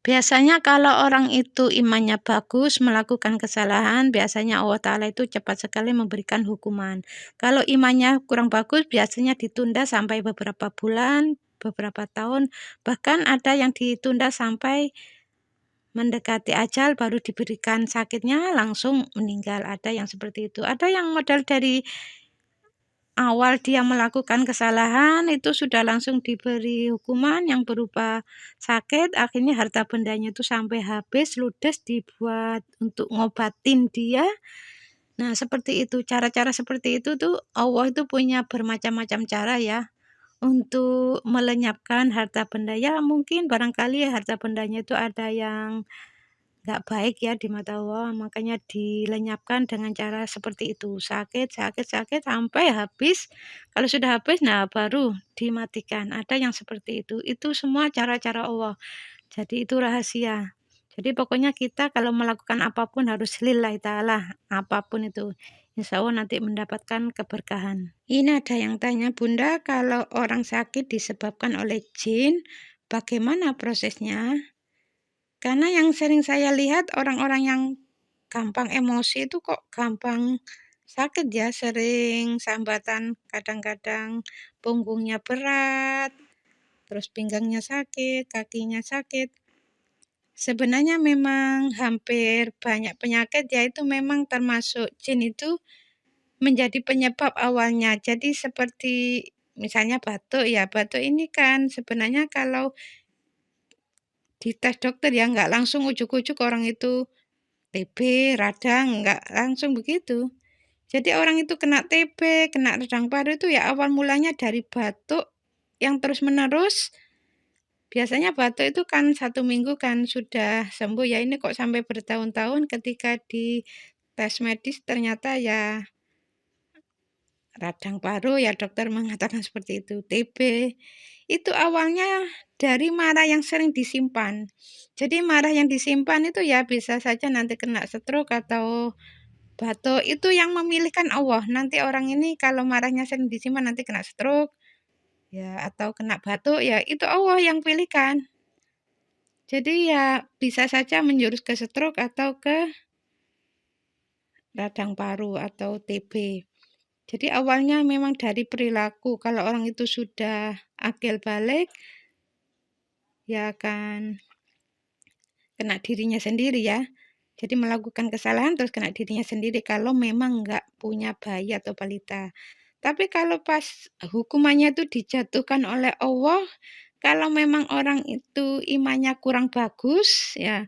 Biasanya kalau orang itu imannya bagus, melakukan kesalahan, biasanya Allah Ta'ala itu cepat sekali memberikan hukuman. Kalau imannya kurang bagus, biasanya ditunda sampai beberapa bulan, beberapa tahun, bahkan ada yang ditunda sampai mendekati ajal baru diberikan sakitnya langsung meninggal. Ada yang seperti itu. Ada yang modal dari awal dia melakukan kesalahan itu sudah langsung diberi hukuman yang berupa sakit, akhirnya harta bendanya itu sampai habis, ludes dibuat untuk ngobatin dia. Nah, seperti itu. Cara-cara seperti itu tuh Allah itu punya bermacam-macam cara ya untuk melenyapkan harta benda. Ya mungkin barangkali harta bendanya itu ada yang nggak baik ya di mata Allah, makanya dilenyapkan dengan cara seperti itu, sakit sakit sakit sampai habis. Kalau sudah habis, nah baru dimatikan. Ada yang seperti itu semua cara-cara Allah, jadi itu rahasia. Jadi pokoknya kita kalau melakukan apapun harus lillahi ta'ala, apapun itu, insya Allah nanti mendapatkan keberkahan. Ini ada yang tanya, Bunda, kalau orang sakit disebabkan oleh jin, bagaimana prosesnya? Karena yang sering saya lihat orang-orang yang gampang emosi itu kok gampang sakit ya, sering sambatan, kadang-kadang punggungnya berat, terus pinggangnya sakit, kakinya sakit. Sebenarnya memang hampir banyak penyakit yaitu memang termasuk jin itu menjadi penyebab awalnya. Jadi seperti misalnya batuk ya, batuk ini kan sebenarnya kalau di tes dokter ya nggak langsung ujuk-ujuk orang itu TB, radang, nggak langsung begitu. Jadi orang itu kena TB, kena radang paru itu ya awal mulanya dari batuk yang terus-menerus. Biasanya batuk itu kan 1 minggu kan sudah sembuh ya, ini kok sampai bertahun-tahun ketika di tes medis ternyata ya radang paru ya dokter mengatakan seperti itu. TB itu awalnya dari marah yang sering disimpan. Jadi marah yang disimpan itu ya bisa saja nanti kena stroke atau batuk. Itu yang memilihkan Allah. Nanti orang ini kalau marahnya sering disimpan nanti kena stroke ya atau kena batuk ya itu Allah yang pilihkan. Jadi ya bisa saja menjurus ke stroke atau ke radang paru atau TB. Jadi awalnya memang dari perilaku. Kalau orang itu sudah akil balik, ya akan kena dirinya sendiri ya. Jadi melakukan kesalahan terus kena dirinya sendiri kalau memang nggak punya bayi atau balita. Tapi kalau pas hukumannya itu dijatuhkan oleh Allah, kalau memang orang itu imannya kurang bagus, ya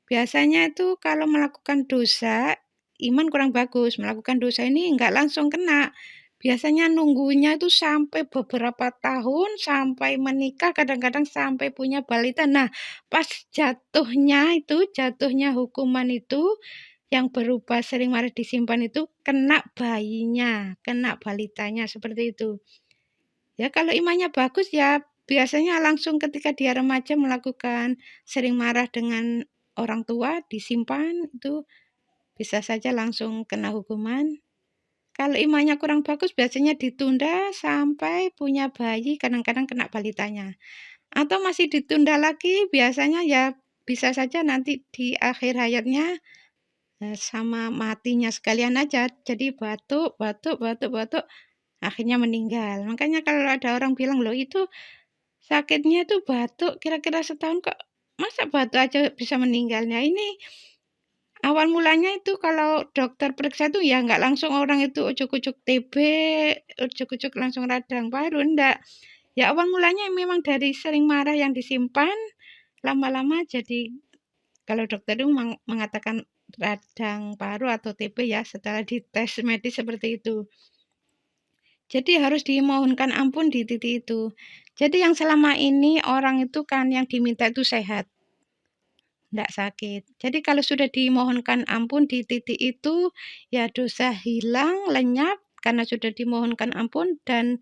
biasanya itu kalau melakukan dosa, iman kurang bagus, melakukan dosa ini nggak langsung kena. Biasanya nunggunya itu sampai beberapa tahun, sampai menikah, kadang-kadang sampai punya balita. Nah, pas jatuhnya hukuman itu, yang berupa sering marah disimpan itu, kena bayinya, kena balitanya, seperti itu. Ya, kalau imannya bagus ya biasanya langsung ketika dia remaja melakukan sering marah dengan orang tua disimpan itu bisa saja langsung kena hukuman. Kalau imannya kurang bagus biasanya ditunda sampai punya bayi, kadang-kadang kena balitanya. Atau masih ditunda lagi biasanya ya bisa saja nanti di akhir hayatnya sama matinya sekalian aja. Jadi batuk, batuk, batuk, batuk, akhirnya meninggal. Makanya kalau ada orang bilang, loh itu sakitnya tuh batuk kira-kira setahun kok masa batuk aja bisa meninggalnya. Ini awal mulanya itu kalau dokter periksa tuh ya nggak langsung orang itu ujuk-ujuk TB, ujuk-ujuk langsung radang paru, enggak. Ya awal mulanya memang dari sering marah yang disimpan, lama-lama jadi kalau dokter itu mengatakan radang paru atau TB ya setelah dites medis seperti itu. Jadi harus dimohonkan ampun di titik itu. Jadi yang selama ini orang itu kan yang diminta itu sehat, tidak sakit. Jadi kalau sudah dimohonkan ampun di titik itu, ya dosa hilang, lenyap, karena sudah dimohonkan ampun dan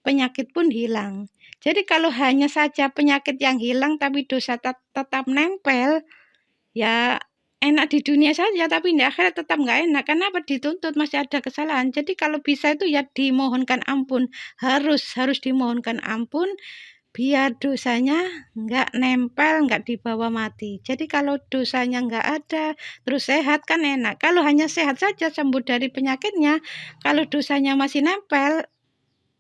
penyakit pun hilang. Jadi kalau hanya saja penyakit yang hilang tapi dosa tetap nempel, ya enak di dunia saja tapi di akhirat tetap nggak enak. Kenapa? Dituntut masih ada kesalahan. Jadi kalau bisa itu ya dimohonkan ampun, harus dimohonkan ampun biar dosanya nggak nempel, nggak dibawa mati. Jadi kalau dosanya nggak ada, terus sehat kan enak. Kalau hanya sehat saja sembuh dari penyakitnya, kalau dosanya masih nempel,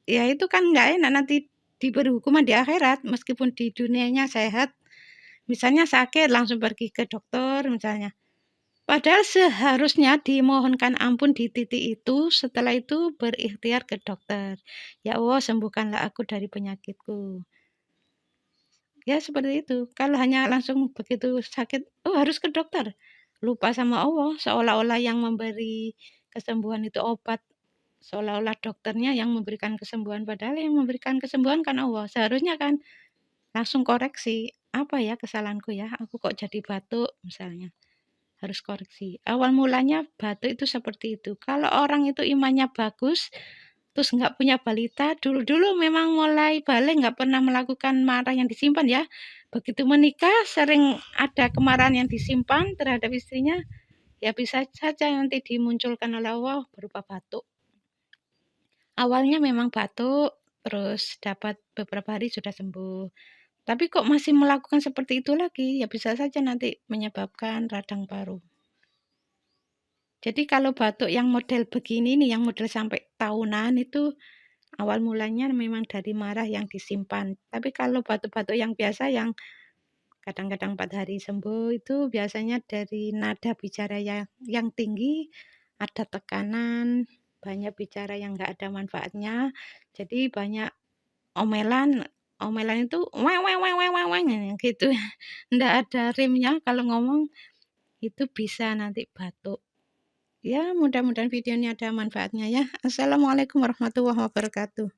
ya itu kan nggak enak, nanti diberi hukuman di akhirat. Meskipun di dunianya sehat, misalnya sakit langsung pergi ke dokter misalnya. Padahal seharusnya dimohonkan ampun di titik itu, setelah itu berikhtiar ke dokter. Ya Allah, sembuhkanlah aku dari penyakitku. Ya seperti itu. Kalau hanya langsung begitu sakit, oh harus ke dokter. Lupa sama Allah, seolah-olah yang memberi kesembuhan itu obat. Seolah-olah dokternya yang memberikan kesembuhan, padahal yang memberikan kesembuhan kan Allah. Seharusnya kan langsung koreksi, apa ya kesalahanku ya, aku kok jadi batuk misalnya. Harus koreksi. Awal mulanya batuk itu seperti itu. Kalau orang itu imannya bagus, terus nggak punya balita, dulu-dulu memang mulai balik nggak pernah melakukan marah yang disimpan ya. Begitu menikah sering ada kemarahan yang disimpan terhadap istrinya, ya bisa saja nanti dimunculkan oleh Allah berupa batuk. Awalnya memang batuk, terus dapat beberapa hari sudah sembuh. Tapi kok masih melakukan seperti itu lagi, ya bisa saja nanti menyebabkan radang paru. Jadi kalau batuk yang model begini nih, yang model sampai tahunan itu awal mulanya memang dari marah yang disimpan. Tapi kalau batuk-batuk yang biasa yang kadang-kadang 4 hari sembuh itu biasanya dari nada bicara yang tinggi, ada tekanan, banyak bicara yang nggak ada manfaatnya. Jadi banyak omelan, omelan itu weng weng weng weng weng weng gitu. Nggak ada rimnya kalau ngomong, itu bisa nanti batuk. Ya, mudah-mudahan video ini ada manfaatnya ya. Assalamualaikum warahmatullahi wabarakatuh.